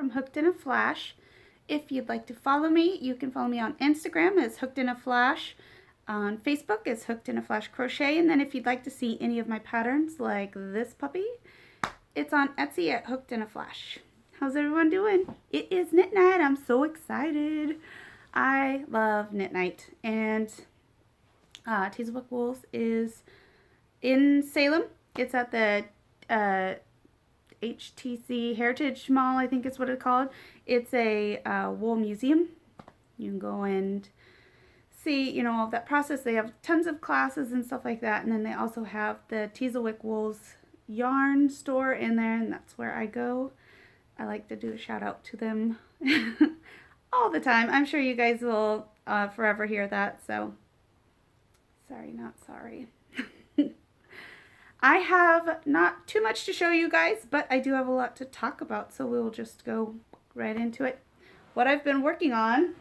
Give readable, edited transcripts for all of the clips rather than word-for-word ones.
from Hooked in a Flash. If you'd like to follow me, you can follow me on Instagram as Hooked in a Flash. On Facebook as Hooked in a Flash Crochet. And then if you'd like to see any of my patterns like this puppy, it's on Etsy at Hooked in a Flash. How's everyone doing? It is knit night. I'm so excited. I love knit night. And Teaselbook Wools is in Salem. It's at the HTC Heritage Mall, I think is what it's called. It's a wool museum. You can go and see, you know, all that process. They have tons of classes and stuff like that. And then they also have the Teaselwick Wools yarn store in there, and that's where I go. I like to do a shout out to them all the time. I'm sure you guys will forever hear that, so sorry, not sorry. I have not too much to show you guys, but I do have a lot to talk about, so we'll just go right into it. What I've been working on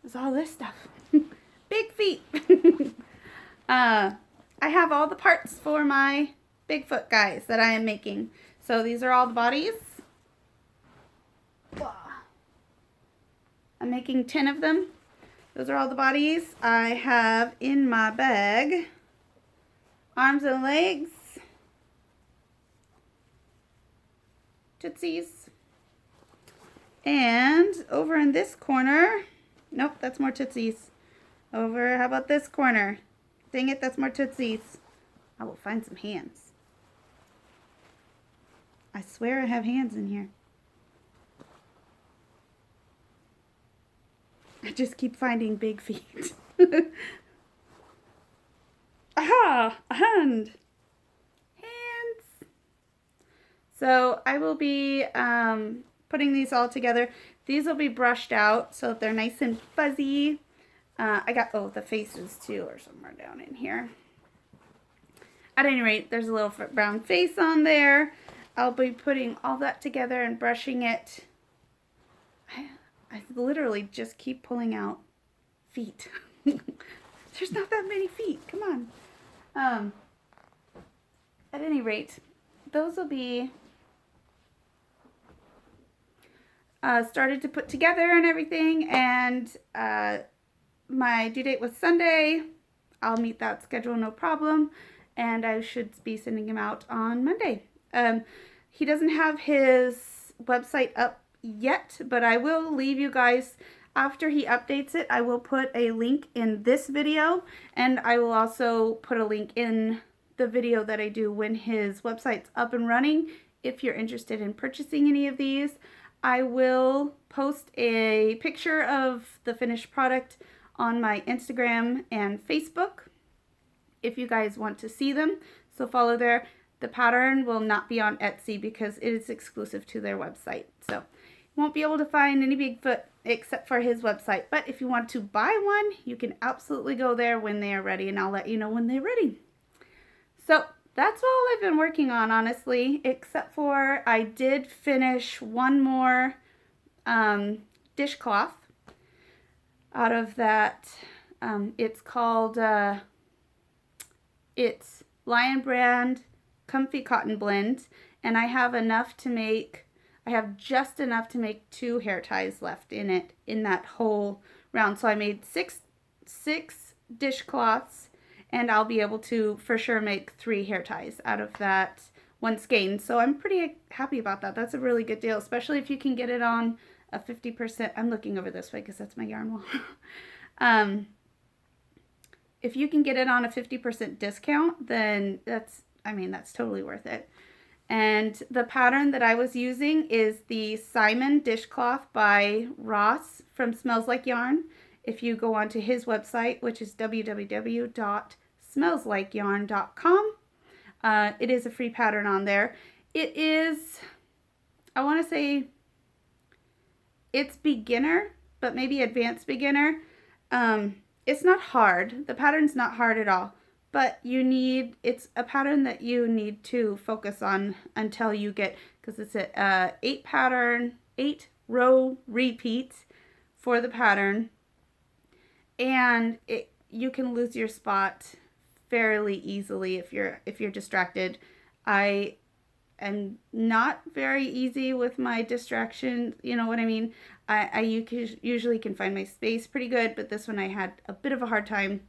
is all this stuff. Big feet. I have all the parts for my Bigfoot guys that I am making. So these are all the bodies. I'm making 10 of them. Those are all the bodies I have in my bag. Arms and legs. Tootsies. And over in this corner, nope, that's more tootsies. Over, how about this corner? Dang it, that's more tootsies. I will find some hands. I swear I have hands in here. I just keep finding big feet. Aha! A hand! Hands! So I will be putting these all together. These will be brushed out so that they're nice and fuzzy. I got, oh, the faces too are somewhere down in here. At any rate, there's a little brown face on there. I'll be putting all that together and brushing it. I literally just keep pulling out feet. There's not that many feet. Come on. At any rate, those will be started to put together and everything. And my due date was Sunday. I'll meet that schedule, no problem. And I should be sending him out on Monday. He doesn't have his website up yet, but I will leave you guys, after he updates it, I will put a link in this video, and I will also put a link in the video that I do when his website's up and running. If you're interested in purchasing any of these, I will post a picture of the finished product on my Instagram and Facebook if you guys want to see them, so follow there. The pattern will not be on Etsy because it is exclusive to their website. So you won't be able to find any Bigfoot except for his website. But if you want to buy one, you can absolutely go there when they are ready, and I'll let you know when they're ready. So that's all I've been working on, honestly, except for I did finish one more dishcloth out of that. It's called, it's Lion Brand Comfy Cotton Blend, and I have enough to make, I have just enough to make 2 hair ties left in it, in that whole round. So I made six dishcloths, and I'll be able to for sure make 3 hair ties out of that one skein. So I'm pretty happy about that. That's a really good deal, especially if you can get it on a 50%. I'm looking over this way because that's my yarn wall. If you can get it on a 50% discount, then that's totally worth it. And the pattern that I was using is the Simon dishcloth by Ross from Smells Like Yarn. If you go onto his website, which is www.smellslikeyarn.com, it is a free pattern on there. It is, I want to say, it's beginner, but maybe advanced beginner. It's not hard. The pattern's not hard at all. But it's a pattern that you need to focus on until you get, because it's a 8 row repeat for the pattern. And you can lose your spot fairly easily if you're distracted. I am not very easy with my distractions. You know what I mean? I usually can find my space pretty good, but this one I had a bit of a hard time.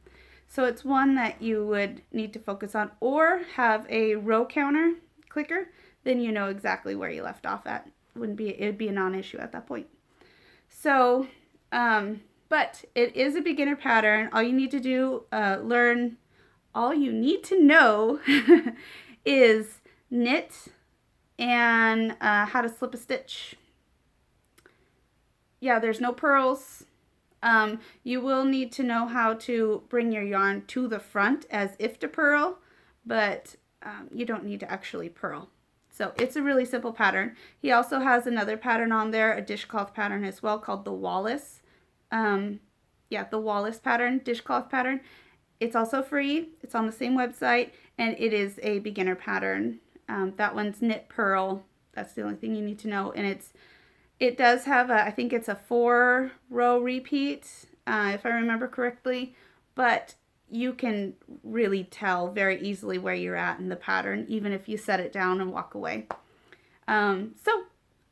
So it's one that you would need to focus on, or have a row counter clicker. Then you know exactly where you left off at. It'd be a non-issue at that point. So, but it is a beginner pattern. All you need to do, all you need to know is knit and how to slip a stitch. Yeah, there's no purls. You will need to know how to bring your yarn to the front as if to purl, but you don't need to actually purl. So it's a really simple pattern. He also has another pattern on there, a dishcloth pattern as well, called the Wallace. Yeah, the Wallace pattern, dishcloth pattern. It's also free. It's on the same website, and it is a beginner pattern. That one's knit purl. That's the only thing you need to know. And it does have I think it's a 4-row repeat, if I remember correctly, but you can really tell very easily where you're at in the pattern, even if you set it down and walk away. So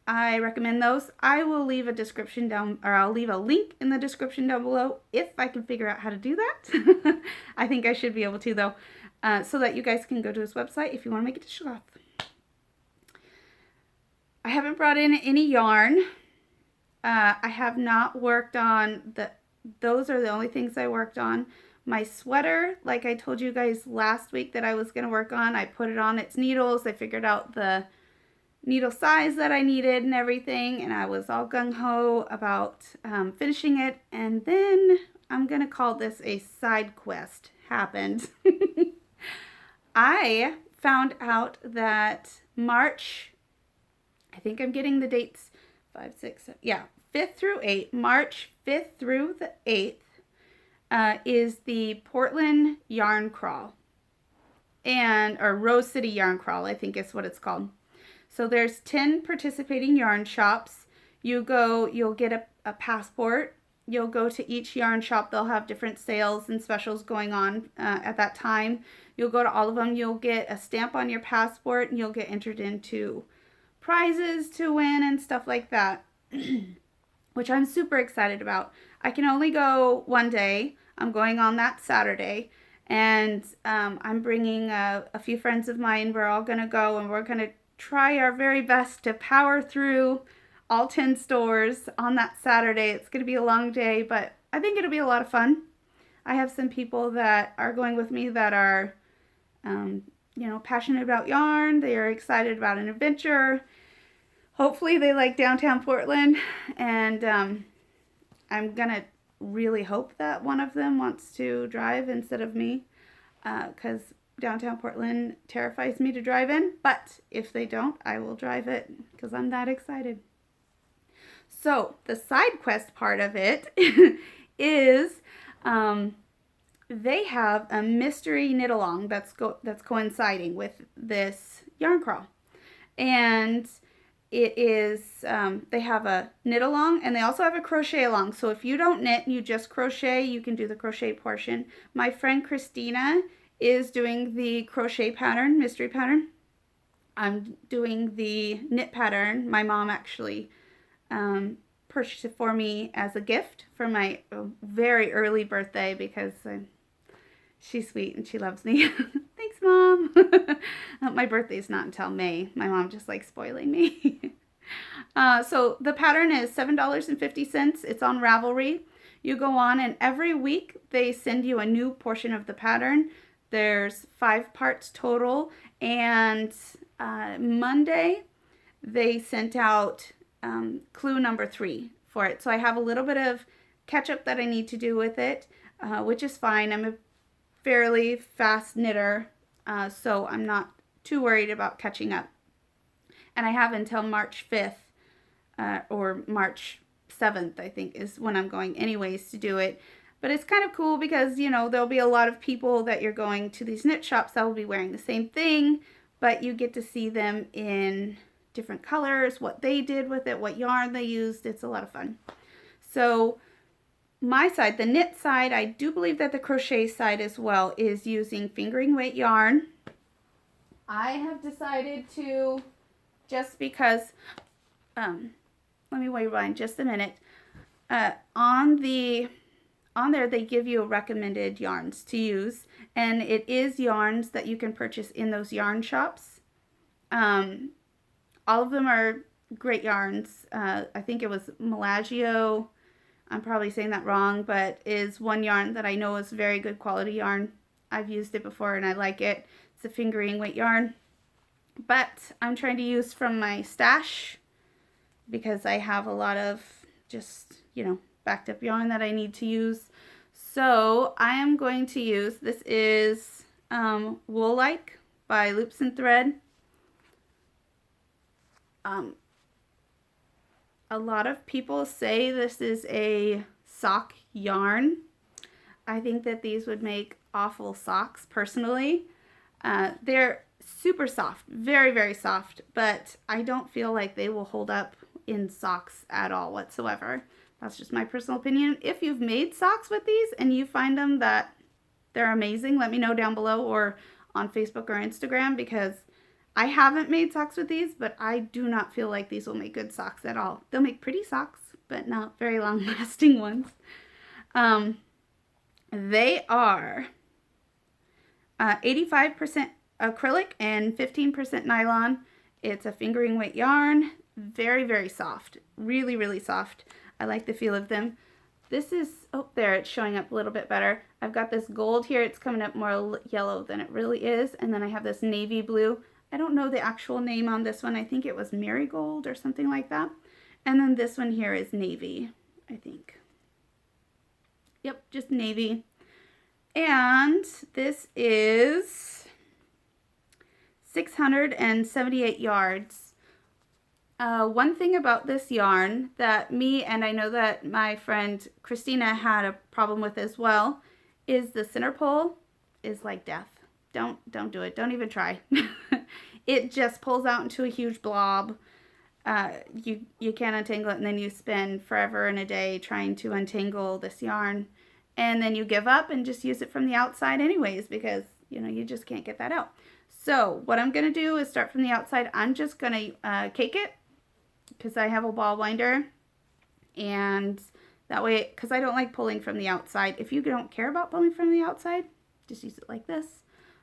I recommend those. I will leave a description down, or I'll leave a link in the description down below if I can figure out how to do that. I think I should be able to, though, so that you guys can go to his website if you want to make a dishcloth. I haven't brought in any yarn. I have not worked on those are the only things I worked on. My sweater, like I told you guys last week that I was going to work on, I put it on its needles. I figured out the needle size that I needed and everything, and I was all gung-ho about finishing it. And then I'm going to call this a side quest happened. I found out that March, I think I'm getting the dates 5, 6, 7, yeah, 5th through 8th, March 5th through the 8th is the Portland Yarn Crawl, or Rose City Yarn Crawl, I think is what it's called. So there's 10 participating yarn shops. You'll get a passport. You'll go to each yarn shop. They'll have different sales and specials going on at that time. You'll go to all of them. You'll get a stamp on your passport, and you'll get entered into prizes to win and stuff like that, which I'm super excited about. I can only go one day. I'm going on that Saturday, and I'm bringing a few friends of mine. We're all going to go, and we're going to try our very best to power through all 10 stores on that Saturday. It's going to be a long day, but I think it'll be a lot of fun. I have some people that are going with me that are, passionate about yarn. They are excited about an adventure. Hopefully they like downtown Portland, and I'm going to really hope that one of them wants to drive instead of me, because downtown Portland terrifies me to drive in, but if they don't, I will drive it because I'm that excited. So the side quest part of it is they have a mystery knit along that's coinciding with this yarn crawl, and it is they have a knit along, and they also have a crochet along. So if you don't knit, you just crochet, you can do the crochet portion. My friend Christina is doing the crochet pattern, mystery pattern. I'm doing the knit pattern. My mom actually purchased it for me as a gift for my very early birthday because she's sweet and she loves me. Thanks, Mom. My birthday's not until May. My mom just likes spoiling me. So the pattern is $7.50. It's on Ravelry. You go on, and every week they send you a new portion of the pattern. There's 5 parts total, and Monday they sent out clue number 3 for it. So I have a little bit of catch up that I need to do with it, which is fine. I'm a fairly fast knitter, so I'm not too worried about catching up. And I have until March 5th or March 7th, I think, is when I'm going anyways to do it. But it's kind of cool because, there'll be a lot of people that you're going to these knit shops that will be wearing the same thing, but you get to see them in different colors, what they did with it, what yarn they used. It's a lot of fun. So my side, the knit side, I do believe that the crochet side as well is using fingering weight yarn. I have decided to, just because, let me rewind just a minute. On there they give you recommended yarns to use, and it is yarns that you can purchase in those yarn shops. All of them are great yarns. I think it was Melagio, I'm probably saying that wrong, but is one yarn that I know is very good quality yarn. I've used it before and I like it. It's a fingering weight yarn, but I'm trying to use from my stash because I have a lot of just, backed up yarn that I need to use. So I am going to use, this is Wool Like by Loops and Thread. A lot of people say this is a sock yarn. I think that these would make awful socks personally. They're super soft, very, very soft, but I don't feel like they will hold up in socks at all whatsoever. That's just my personal opinion. If you've made socks with these and you find them that they're amazing, let me know down below or on Facebook or Instagram, because I haven't made socks with these, but I do not feel like these will make good socks at all. They'll make pretty socks, but not very long lasting ones. They are 85% acrylic and 15% nylon. It's a fingering weight yarn. Very, very soft. Really, really soft. I like the feel of them. This is, oh, there, it's showing up a little bit better. I've got this gold here. It's coming up more yellow than it really is. And then I have this navy blue. I don't know the actual name on this one. I think it was marigold or something like that. And then this one here is navy, I think. Yep, just navy. And this is 678 yards. One thing about this yarn that me and I know that my friend Christina had a problem with as well is the center pole is like death. Don't do it. Don't even try. It just pulls out into a huge blob. You can't untangle it, and then you spend forever and a day trying to untangle this yarn, and then you give up and just use it from the outside anyways, because you just can't get that out. So what I'm gonna do is start from the outside. I'm just gonna cake it because I have a ball winder, and that way, because I don't like pulling from the outside. If you don't care about pulling from the outside, just use it like this.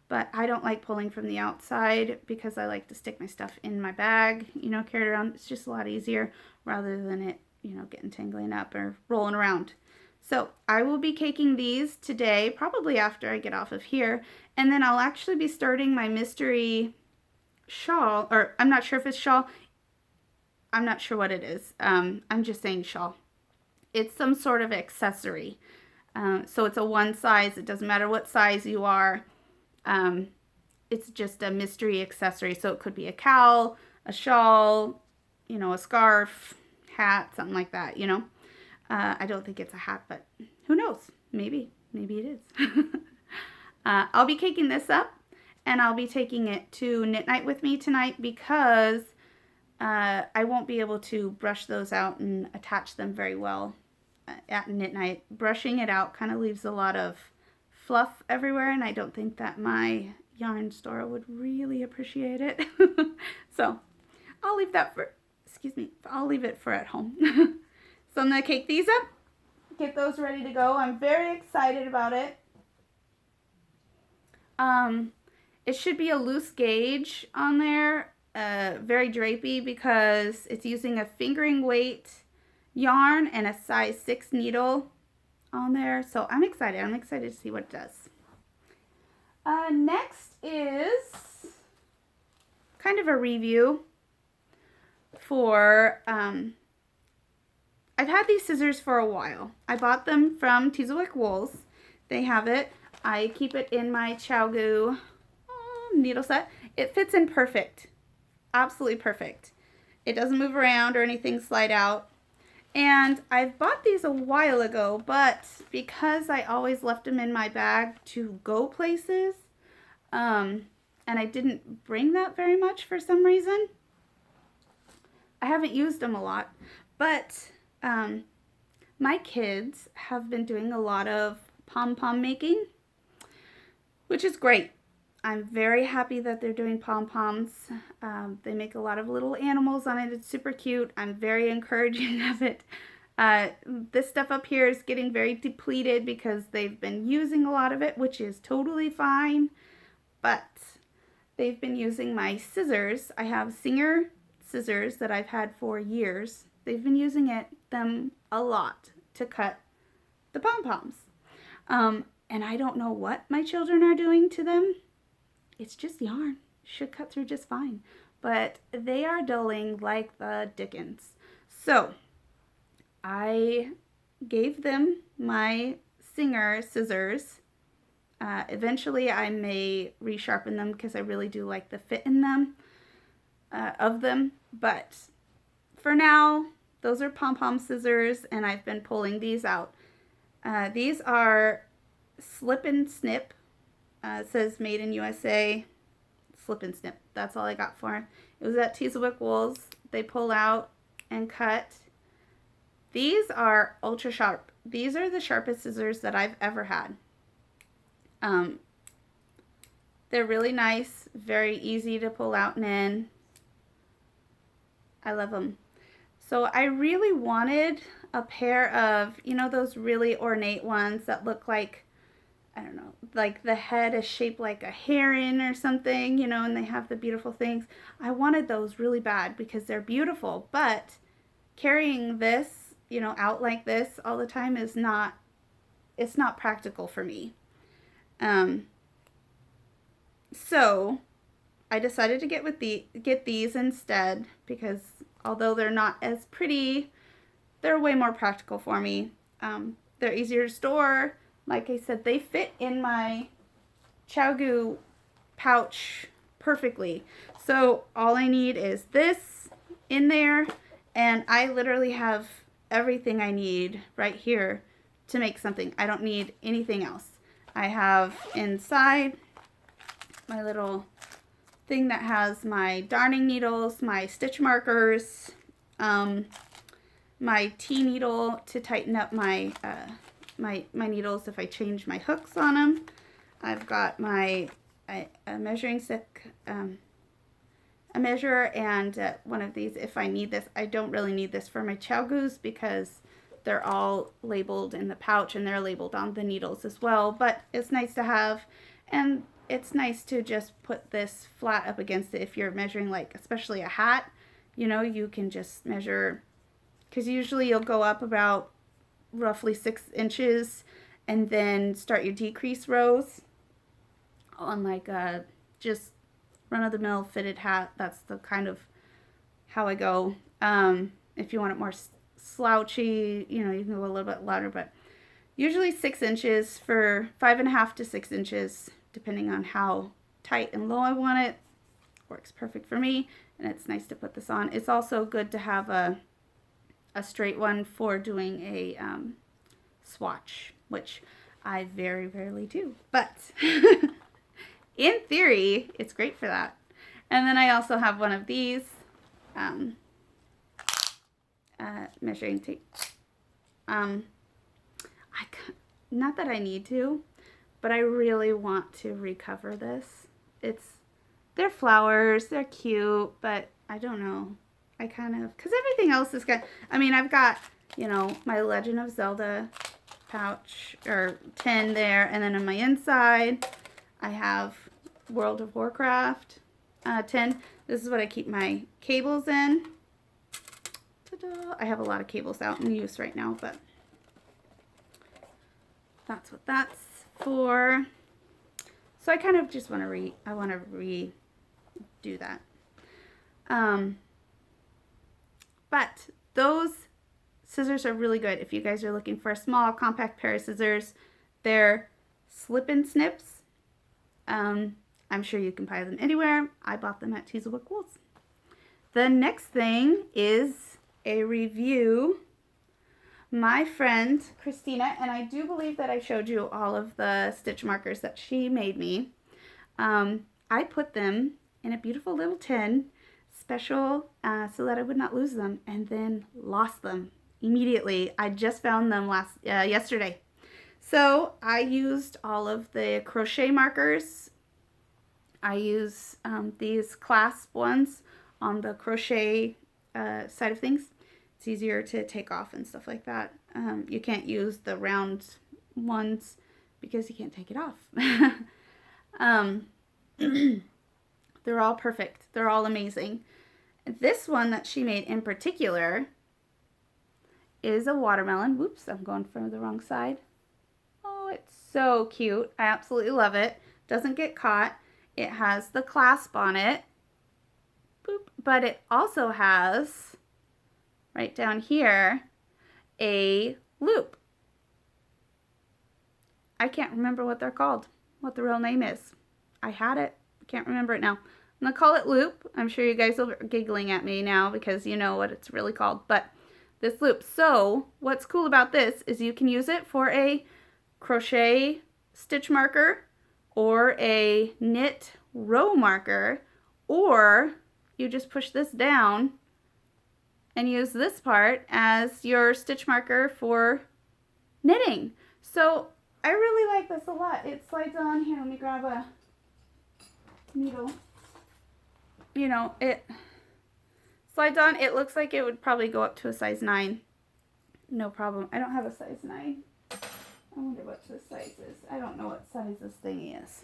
But I don't like pulling from the outside because I like to stick my stuff in my bag, carry it around. It's just a lot easier rather than it, getting tangling up or rolling around. So I will be caking these today, probably after I get off of here. And then I'll actually be starting my mystery shawl, or I'm not sure if it's shawl. I'm not sure what it is. I'm just saying shawl. It's some sort of accessory. So it's a one size. It doesn't matter what size you are. It's just a mystery accessory. So it could be a cowl, a shawl, a scarf, hat, something like that, I don't think it's a hat, but who knows? Maybe it is. I'll be caking this up, and I'll be taking it to knit night with me tonight because I won't be able to brush those out and attach them very well at knit night. Brushing it out kind of leaves a lot of fluff everywhere, and I don't think that my yarn store would really appreciate it. So I'll leave that for, I'll leave it for at home. So I'm going to cake these up, get those ready to go. I'm very excited about it. It should be a loose gauge on there, very drapey, because it's using a fingering weight yarn and a size 6 needle on there. So I'm excited. I'm excited to see what it does. Next is kind of a review for, I've had these scissors for a while. I bought them from Teaselwick Wools. They have it. I keep it in my ChowGoo needle set. It fits in perfect. Absolutely perfect. It doesn't move around or anything slide out. And I've bought these a while ago, but because I always left them in my bag to go places, and I didn't bring that very much for some reason, I haven't used them a lot. But my kids have been doing a lot of pom-pom making, which is great. I'm very happy that they're doing pom-poms. They make a lot of little animals on it. It's super cute. I'm very encouraging of it. This stuff up here is getting very depleted because they've been using a lot of it, which is totally fine. But they've been using my scissors. I have Singer scissors that I've had for years. They've been using them a lot to cut the pom-poms. And I don't know what my children are doing to them. It's just yarn. Should cut through just fine. But they are dulling like the dickens. So I gave them my Singer scissors. Eventually I may resharpen them because I really do like the fit in them, of them. But for now, those are pom-pom scissors, and I've been pulling these out. These are Slip and Snip. It says Made in USA. Slip and Snip. That's all I got for it. It was at Teaselwick Wools. They pull out and cut. These are ultra sharp. These are the sharpest scissors that I've ever had. They're really nice. Very easy to pull out and in. I love them. So I really wanted a pair of, you know, those really ornate ones that look like, I don't know, like the head is shaped like a heron or something, you know, and they have the beautiful things. I wanted those really bad because they're beautiful, but carrying this, you know, out like this all the time is not, it's not practical for me. So I decided to get these instead because although they're not as pretty, they're way more practical for me. They're easier to store. Like I said, they fit in my ChowGoo pouch perfectly. So all I need is this in there, and I literally have everything I need right here to make something. I don't need anything else. I have inside my little thing that has my darning needles, my stitch markers, my T needle to tighten up my my needles if I change my hooks on them. I've got my a measuring stick, a measure, and one of these if I need this. I don't really need this for my ChowGoos because they're all labeled in the pouch and they're labeled on the needles as well, but it's nice to have, and it's nice to just put this flat up against it if you're measuring, like, especially a hat, you know, you can just measure, because usually you'll go up about roughly 6 inches and then start your decrease rows on like a just run-of-the-mill fitted hat. That's the kind of how I go. If you want it more slouchy, you know, you can go a little bit louder, but usually 6 inches for 5.5 to 6 inches, depending on how tight and low I want it. Works perfect for me, and it's nice to put this on. It's also good to have a straight one for doing a swatch, which I very rarely do, but in theory, it's great for that. And then I also have one of these measuring tape. Not that I need to, but I really want to recover this. They're flowers, they're cute, but I don't know. I kind of, because everything else is good. I mean, I've got, you know, my Legend of Zelda pouch or tin there, and then on my inside, I have World of Warcraft tin. This is what I keep my cables in. Ta-da! I have a lot of cables out in use right now, but that's what that's for. So I kind of just want to redo that. But those scissors are really good if you guys are looking for a small, compact pair of scissors. They're Slip and Snips. I'm sure you can buy them anywhere. I bought them at Teaselwick Wools. The next thing is a review. My friend Christina, and I do believe that I showed you all of the stitch markers that she made me. I put them in a beautiful little tin, special, so that I would not lose them, and then lost them immediately. I just found them yesterday. So I used all of the crochet markers I use these clasp ones on the crochet side of things. It's easier to take off and stuff like that. You can't use the round ones because you can't take it off. They're all perfect. They're all amazing. This one that she made in particular is a watermelon. Whoops, I'm going from the wrong side. Oh, it's so cute. I absolutely love it. Doesn't get caught. It has the clasp on it. Boop. But it also has, right down here, a loop. I can't remember what they're called, what the real name is. I had it. I can't remember it now. I'm going to call it loop. I'm sure you guys will be giggling at me now because you know what it's really called. But this loop. So what's cool about this is you can use it for a crochet stitch marker or a knit row marker, or you just push this down and use this part as your stitch marker for knitting. So I really like this a lot. It slides on. Here, let me grab a needle. You know, it slides on. It looks like it would probably go up to a size 9. No problem. I don't have a size 9. I wonder what this size is. I don't know what size this thing is.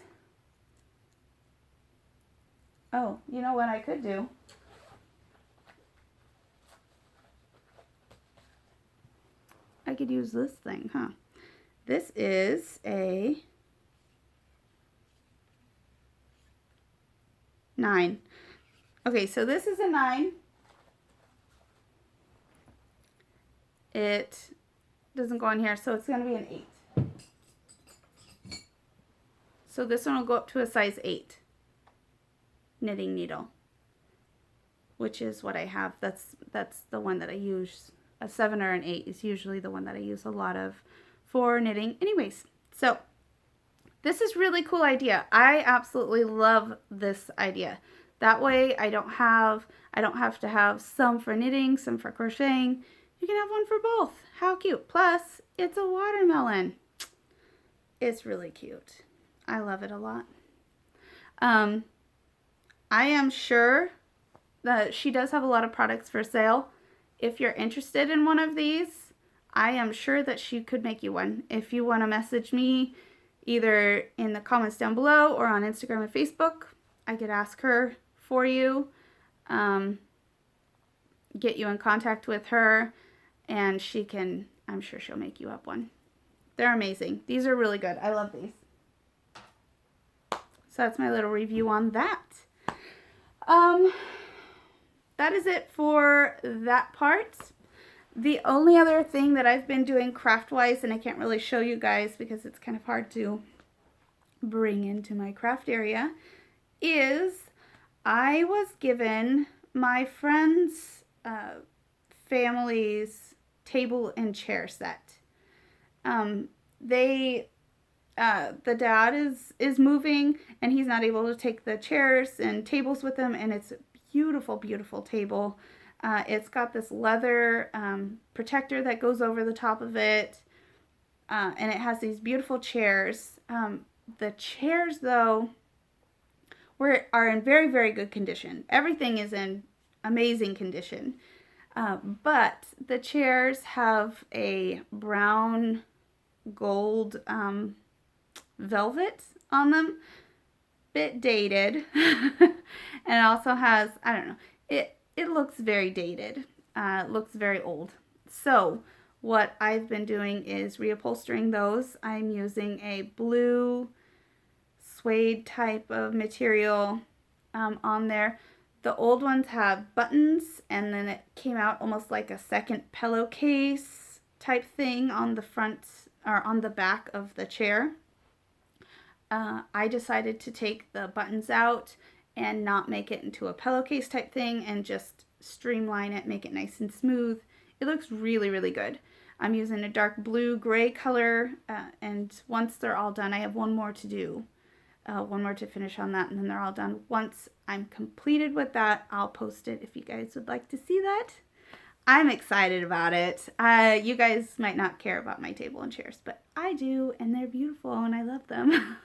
Oh, you know what I could do? I could use this thing, huh? This is a 9. Okay, so this is a 9. It doesn't go on here, so it's going to be an 8. So this one will go up to a size 8 knitting needle, which is what I have. That's the one that I use. A 7 or an 8 is usually the one that I use a lot of for knitting. Anyways, so this is really cool idea. I absolutely love this idea. That way I don't have to have some for knitting, some for crocheting. You can have one for both. How cute. Plus, it's a watermelon. It's really cute. I love it a lot. I am sure that she does have a lot of products for sale. If you're interested in one of these, I am sure that she could make you one. If you want to message me either in the comments down below or on Instagram and Facebook, I could ask her for you, get you in contact with her, and she can, I'm sure she'll make you up one. They're amazing. These are really good. I love these. So that's my little review on that. That is it for that part. The only other thing that I've been doing craft-wise, and I can't really show you guys because it's kind of hard to bring into my craft area, is I was given my friend's family's table and chair set. The dad is moving and he's not able to take the chairs and tables with him, and it's a beautiful, beautiful table. It's got this leather protector that goes over the top of it, and it has these beautiful chairs. The chairs, though, are in very, very good condition. Everything is in amazing condition, but the chairs have a brown gold velvet on them, bit dated, and it also has, I don't know, it looks very dated. It looks very old. So what I've been doing is reupholstering those. I'm using a blue suede type of material on there. The old ones have buttons, and then it came out almost like a second pillowcase type thing on the front or on the back of the chair. I decided to take the buttons out and not make it into a pillowcase type thing and just streamline it, make it nice and smooth. It looks really, really good. I'm using a dark blue gray color, and once they're all done, I have one more to do. One more to finish on that, and then they're all done. Once I'm completed with that, I'll post it if you guys would like to see that. I'm excited about it. You guys might not care about my table and chairs, but I do, and they're beautiful, and I love them.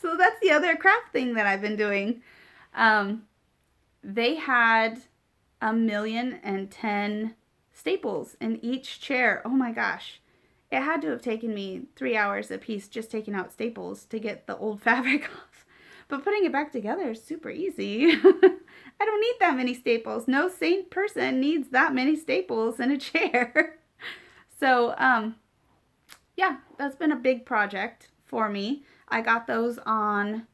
So that's the other craft thing that I've been doing. They had 1,010 staples in each chair. Oh my gosh. It had to have taken me 3 hours a piece just taking out staples to get the old fabric off. But putting it back together is super easy. I don't need that many staples. No sane person needs that many staples in a chair. So, yeah, that's been a big project for me. I got those on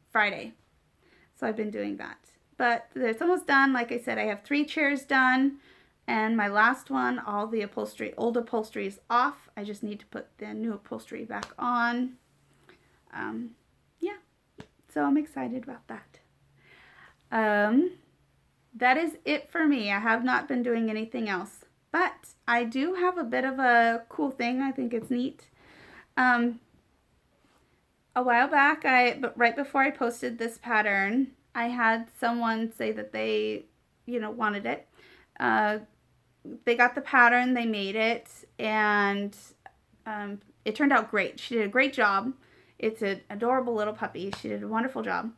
Friday. So I've been doing that. But it's almost done. Like I said, I have 3 chairs done. And my last one, all the upholstery, old upholstery is off. I just need to put the new upholstery back on. Yeah, so I'm excited about that. That is it for me. I have not been doing anything else. But I do have a bit of a cool thing. I think it's neat. A while back, right before I posted this pattern, I had someone say that they, wanted it. They got the pattern, they made it, and it turned out great. She did a great job. It's an adorable little puppy. She did a wonderful job.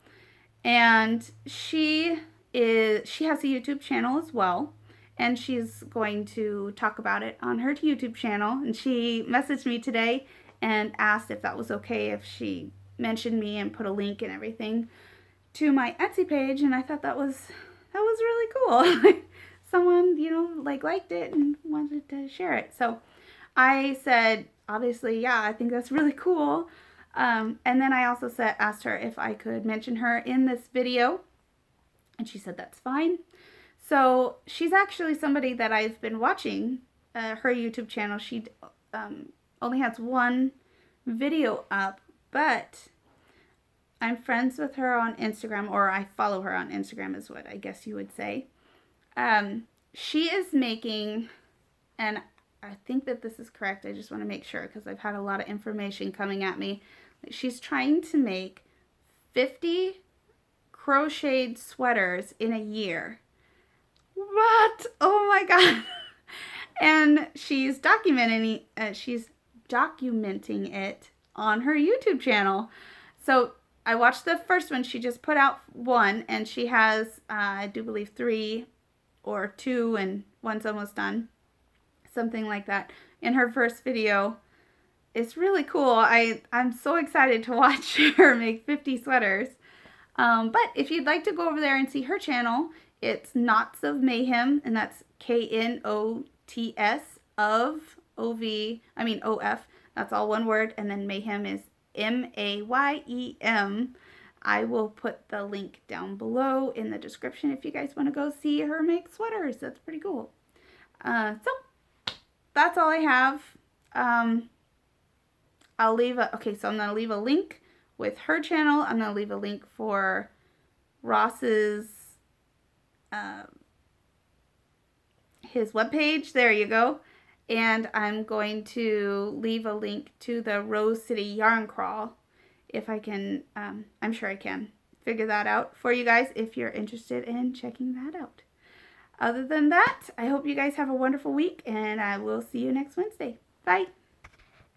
And she has a YouTube channel as well, and she's going to talk about it on her YouTube channel. And she messaged me today and asked if that was okay if she mentioned me and put a link and everything to my Etsy page, and I thought that was really cool. Someone, liked it and wanted to share it. So I said, obviously, yeah, I think that's really cool. And then I also asked her if I could mention her in this video, and she said that's fine. So she's actually somebody that I've been watching her YouTube channel. She only has 1 video up, but I'm friends with her on Instagram, or I follow her on Instagram is what I guess you would say. She is making, and I think that this is correct, I just want to make sure because I've had a lot of information coming at me. She's trying to make 50 crocheted sweaters in a year. What? Oh my god. And she's documenting it on her YouTube channel. So I watched the first one. She just put out 1, and she has, I do believe, 3 or 2, and 1's almost done. Something like that. In her first video. It's really cool. I'm so excited to watch her make 50 sweaters. But if you'd like to go over there and see her channel, it's Knots of Mayhem, and that's KNOTS OF. That's all one word, and then Mayhem is MAYEM. I will put the link down below in the description if you guys want to go see her make sweaters. That's pretty cool. So that's all I have. I'll leave so I'm going to leave a link with her channel. I'm going to leave a link for Ross's, his webpage. There you go. And I'm going to leave a link to the Rose City Yarn Crawl if I can. I'm sure I can figure that out for you guys if you're interested in checking that out. Other than that, I hope you guys have a wonderful week, and I will see you next Wednesday. Bye.